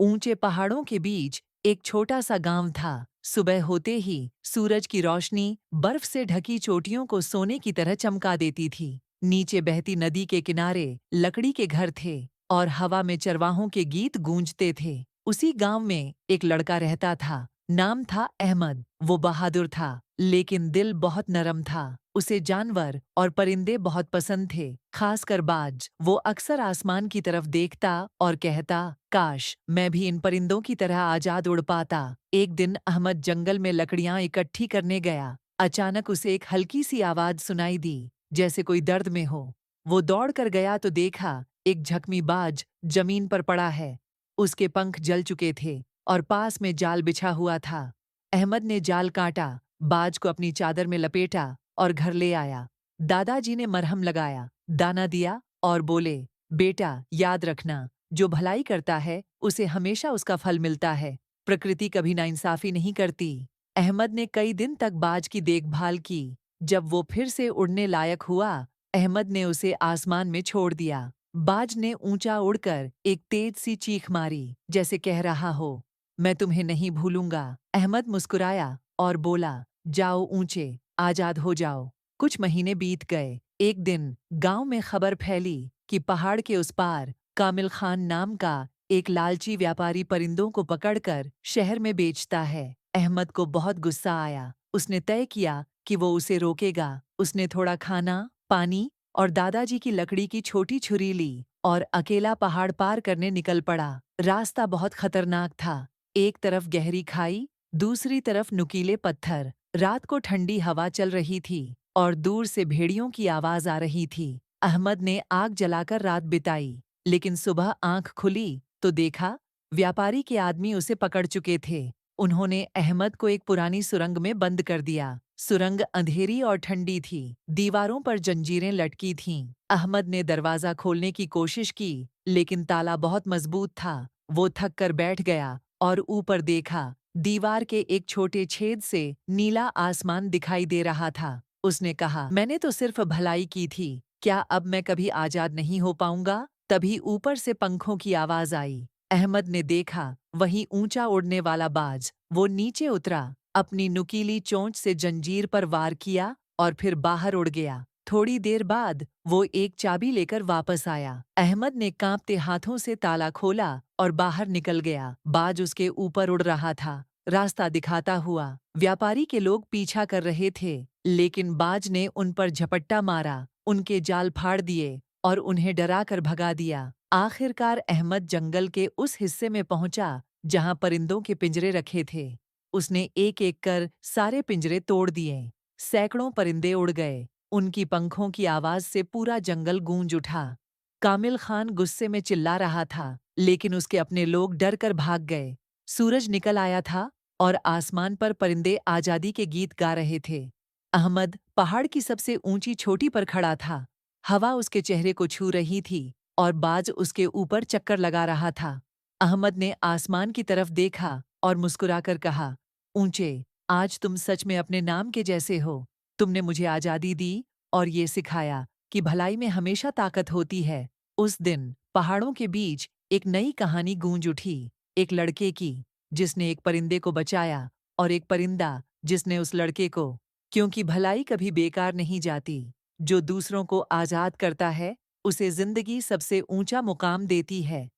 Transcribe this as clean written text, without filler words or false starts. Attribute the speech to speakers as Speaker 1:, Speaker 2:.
Speaker 1: ऊंचे पहाड़ों के बीच एक छोटा सा गांव था। सुबह होते ही सूरज की रोशनी बर्फ से ढकी चोटियों को सोने की तरह चमका देती थी। नीचे बहती नदी के किनारे लकड़ी के घर थे और हवा में चरवाहों के गीत गूंजते थे। उसी गांव में एक लड़का रहता था। नाम था अहमद। वो बहादुर था, लेकिन दिल बहुत नरम था। उसे जानवर और परिंदे बहुत पसंद थे, खासकर बाज। वो अक्सर आसमान की तरफ देखता और कहता, काश मैं भी इन परिंदों की तरह आजाद उड़ पाता। एक दिन अहमद जंगल में लकड़ियां इकट्ठी करने गया। अचानक उसे एक हल्की सी आवाज सुनाई दी, जैसे कोई दर्द में हो। वो दौड़ कर गया तो देखा एक जख्मी बाज जमीन पर पड़ा है। उसके पंख जल चुके थे और पास में जाल बिछा हुआ था। अहमद ने जाल काटा, बाज को अपनी चादर में लपेटा और घर ले आया। दादाजी ने मरहम लगाया, दाना दिया और बोले, बेटा याद रखना, जो भलाई करता है उसे हमेशा उसका फल मिलता है। प्रकृति कभी नाइंसाफी नहीं करती। अहमद ने कई दिन तक बाज की देखभाल की। जब वो फिर से उड़ने लायक हुआ, अहमद ने उसे आसमान में छोड़ दिया। बाज ने ऊंचा उड़कर एक तेज सी चीख मारी, जैसे कह रहा हो, मैं तुम्हें नहीं भूलूंगा। अहमद मुस्कुराया और बोला, जाओ ऊंचे, आजाद हो जाओ। कुछ महीने बीत गए। एक दिन गांव में खबर फैली कि पहाड़ के उस पार कामिल खान नाम का एक लालची व्यापारी परिंदों को पकड़कर शहर में बेचता है। अहमद को बहुत गुस्सा आया। उसने तय किया कि वो उसे रोकेगा। उसने थोड़ा खाना, पानी और दादाजी की लकड़ी की छोटी छुरी ली और अकेला पहाड़ पार करने निकल पड़ा। रास्ता बहुत खतरनाक था। एक तरफ गहरी खाई, दूसरी तरफ नुकीले पत्थर। रात को ठंडी हवा चल रही थी और दूर से भेड़ियों की आवाज आ रही थी। अहमद ने आग जलाकर रात बिताई, लेकिन सुबह आंख खुली तो देखा व्यापारी के आदमी उसे पकड़ चुके थे। उन्होंने अहमद को एक पुरानी सुरंग में बंद कर दिया। सुरंग अंधेरी और ठंडी थी। दीवारों पर जंजीरें लटकी थीं। अहमद ने दरवाजा खोलने की कोशिश की, लेकिन ताला बहुत मजबूत था। वो थक कर बैठ गया और ऊपर देखा। दीवार के एक छोटे छेद से नीला आसमान दिखाई दे रहा था। उसने कहा, मैंने तो सिर्फ भलाई की थी, क्या अब मैं कभी आजाद नहीं हो पाऊंगा? तभी ऊपर से पंखों की आवाज आई। अहमद ने देखा, वही ऊंचा उड़ने वाला बाज। वो नीचे उतरा, अपनी नुकीली चोंच से जंजीर पर वार किया और फिर बाहर उड़ गया। थोड़ी देर बाद वो एक चाबी लेकर वापस आया। अहमद ने कांपते हाथों से ताला खोला और बाहर निकल गया। बाज उसके ऊपर उड़ रहा था, रास्ता दिखाता हुआ। व्यापारी के लोग पीछा कर रहे थे, लेकिन बाज ने उन पर झपट्टा मारा, उनके जाल फाड़ दिए और उन्हें डरा कर भगा दिया। आखिरकार अहमद जंगल के उस हिस्से में पहुंचा जहां परिंदों के पिंजरे रखे थे। उसने एक एक कर सारे पिंजरे तोड़ दिए। सैकड़ों परिंदे उड़ गए। उनकी पंखों की आवाज से पूरा जंगल गूंज उठा। कामिल खान गुस्से में चिल्ला रहा था, लेकिन उसके अपने लोग डर कर भाग गए। सूरज निकल आया था और आसमान पर परिंदे आजादी के गीत गा रहे थे। अहमद पहाड़ की सबसे ऊंची चोटी पर खड़ा था। हवा उसके चेहरे को छू रही थी और बाज उसके ऊपर चक्कर लगा रहा था। अहमद ने आसमान की तरफ देखा और मुस्कुराकर कहा, ऊंचे, आज तुम सच में अपने नाम के जैसे हो। तुमने मुझे आजादी दी और ये सिखाया कि भलाई में हमेशा ताकत होती है। उस दिन पहाड़ों के बीच एक नई कहानी गूंज उठी, एक लड़के की जिसने एक परिंदे को बचाया और एक परिंदा जिसने उस लड़के को। क्योंकि भलाई कभी बेकार नहीं जाती। जो दूसरों को आजाद करता है, उसे जिंदगी सबसे ऊंचा मुकाम देती है।